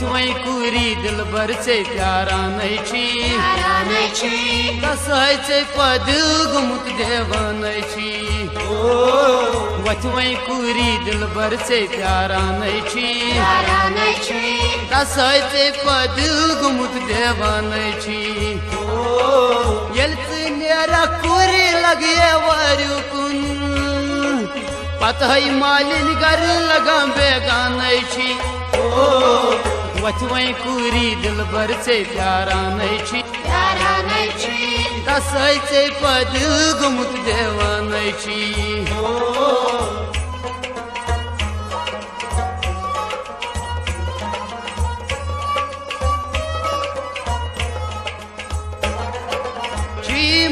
वही कुरी दिल भर से प्यारा नहीं छी तसे पद गुमुत देवान छी वही कुरी दिल भर से प्यारा नहीं छी तसे पद गुमुत देवान छी नेरा कुरी लगे वारु कुन पता मालिन घर लगा बेगान छी वही कुरी दिल भर से प्यारा नहीं छी तसे पद गुमुत देवान छी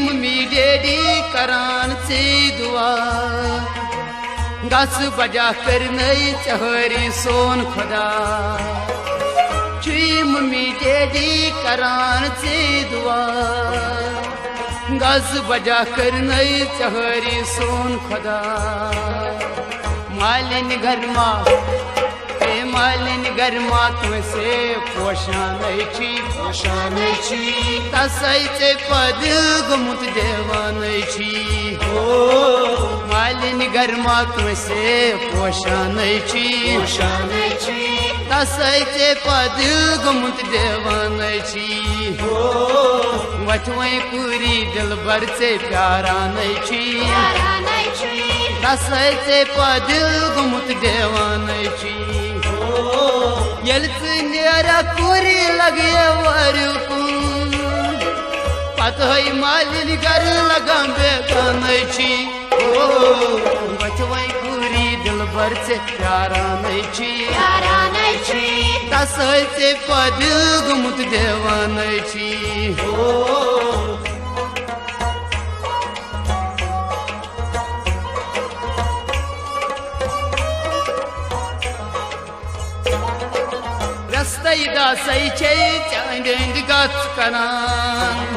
मम्मी डैडी करान से दुआ गस बजा कर नई चहरी सोन खुदा मम्मी डैडी करान से दुआ गस बजा कर नई चहरी सोन खुदा मालिन घर माँ तुमसे पोषान छी तसे पद गुमुत देवान छी मालिन घर माँ तुमसे पोषान छी तसे पद गुमुत देवान छी वही पूरी दिल भर से प्यारा नहीं छी तसे पद गुमुत देवान छी नेरा कुरी लगे वारु पता मालिन घर लगा बेगान छी वही कुरी दिल भर से प्यारा नहीं छी तसे पद गुमुत देवान छी दासई चांद गत करान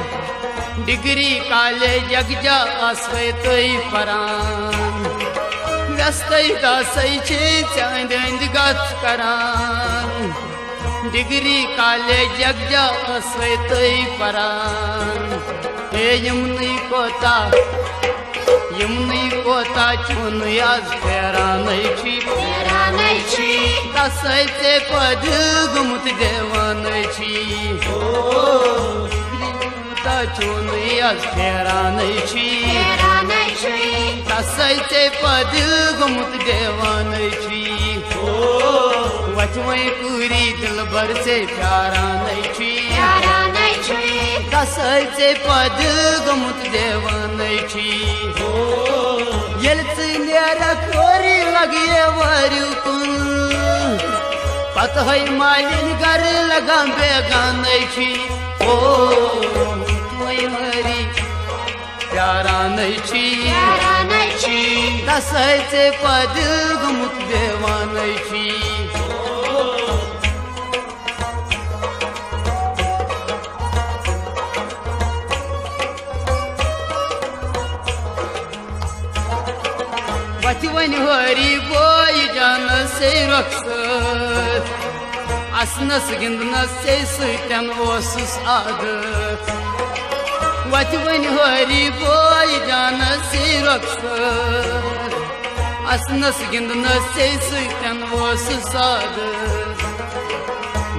डिग्री कॉलेज जगजा आसवे तई परान व्यस्तई दासई चांद गत करान डिग्री कॉलेज जगजा आसवे तई परान हे यमुनी कोता चुन आज फेरा नहीं छी तसे पद गुमुत देवान छी चुन आज फेरा नहीं छी तसे पद गुमुत देवान छी वही पूरी दिल भर से प्यारा नहीं छी तसे पद गुमुत देवान छी नेरा कोरी लगे वारु कुन पता मालिन घर लगा बेगान छी मरी प्यारा नहीं छी तसे पद गुमुत देवान छी वन हरी बोई जान से रक्षत असनस गिंदनस से सुतन ओसुस आदत वन हरी बोई जान से रक्षत असनस गिंदनस से सुतन ओसुस आदत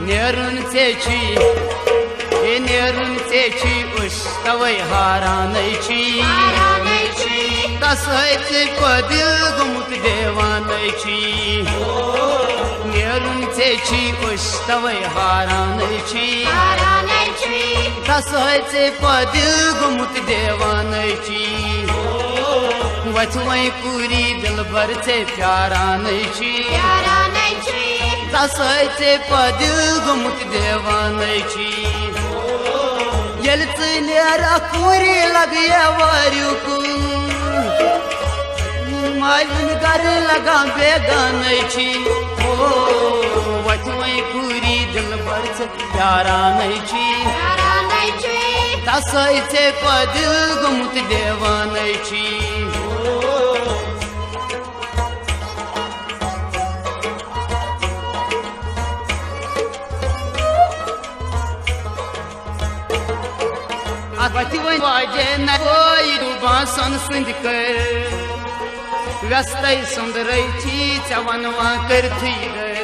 नेरुन से छी उस तवै हारा नहीं छी तसे पद गुमुत देवान छी नेरुन से उस तवै हारा नहीं छी तसे पद गुमुत देवान छी वही पूरी दिल भर से प्यारा नहीं छी तसे पद गुमुत देवान छी नेरा कुरी लगे वारु मालिन घर लगा बेगान छी वही कुरी दिल भर से प्यारा नहीं छी तसे पद गुमुत देवान छी वति वन वाजे न कोई बासन सुंद कर व्यस्तै सुंदरै छी चवनवा करथी गर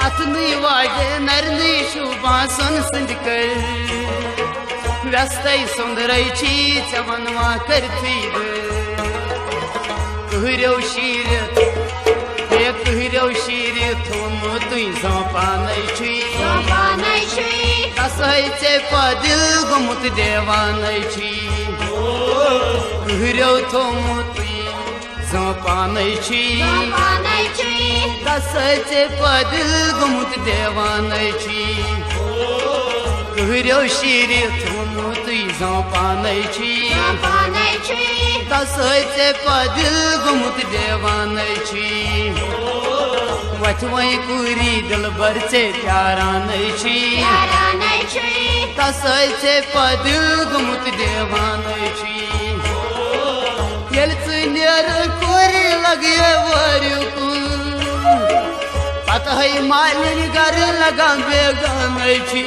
अतनी वाजे नरनी शुभासन सुंद कर व्यस्तै सुंदरै छी चवनवा करथी गर कहरौ शीर थोमु तुई पानै छी कसै चे पदिल गुमुत देवानै छी कहरौ थोमु तुई पानै छी कसै चे पदिल गुमुत देवानै छी कहरौ शीर थोमु तुई पानै छी कसै चे पदिल गुमुत देवानै छी वचवई कुरी दिलबर चे प्यारानै छी कसै चे पदिल गुमुत देवानै छी येल नेर कुरी लगे वरुकुन पता है मालिन घर लगा बेगानै छी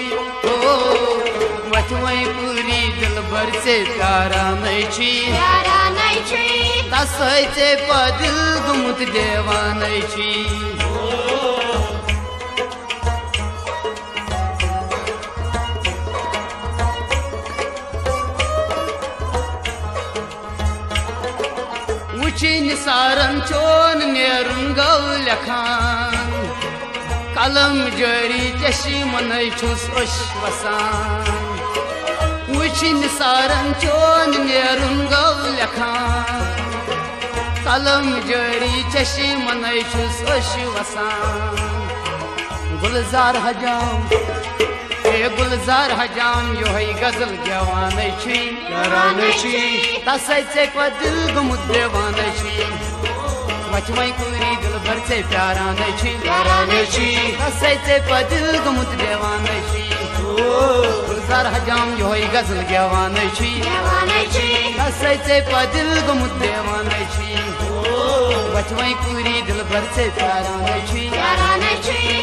वचवई कुरी दिलबर चे प्यारानै छी कसै चे पदिल गुमुत देवानै छी निसारन चोन नेरुन गौ लखान कलम जरी चशी मनै छुस ओश वसान वुच निसारन चोन नेरुन गौ लखान कलम जरी चशी मनै छुस ओश वसान गुलजार हजाम यो है गजल गवानै छी तसै चे पदिल गुमुत देवानै छी वचवई कुरी दिलबर चे प्यारानै छी तसै चे पदिल गुमुत देवानै छी गुलजार हजाम यो है गजल गवानै छी तसै चे पदिल गुमुत देवानै छी वचवई कुरी दिलबर चे प्यारानै छी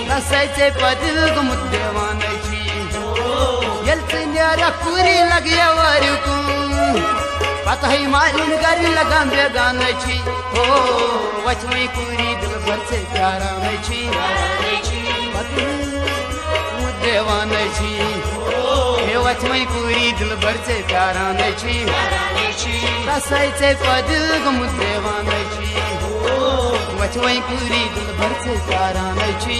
तसै चे पदिल गुमुत देवानै छी कुरी लगे वरुकु पता है मालिन घर लगा बेगानै छी वचवई कुरी दिलबर चे प्यारानै छी देवानै छी वचवई कुरी दिलबर चे प्यारानै छी कसै चे पदिल गुमुत देवानै छी वचवई कुरी दिलबर चे प्यारानै छी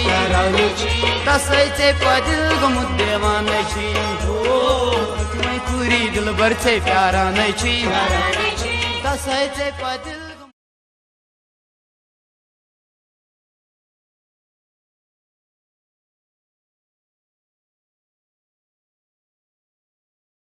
कसै चे पदिल गुमुत देवानै छी वचवई कुरी दिलबर चे प्यारानै छी कसै चे पदिल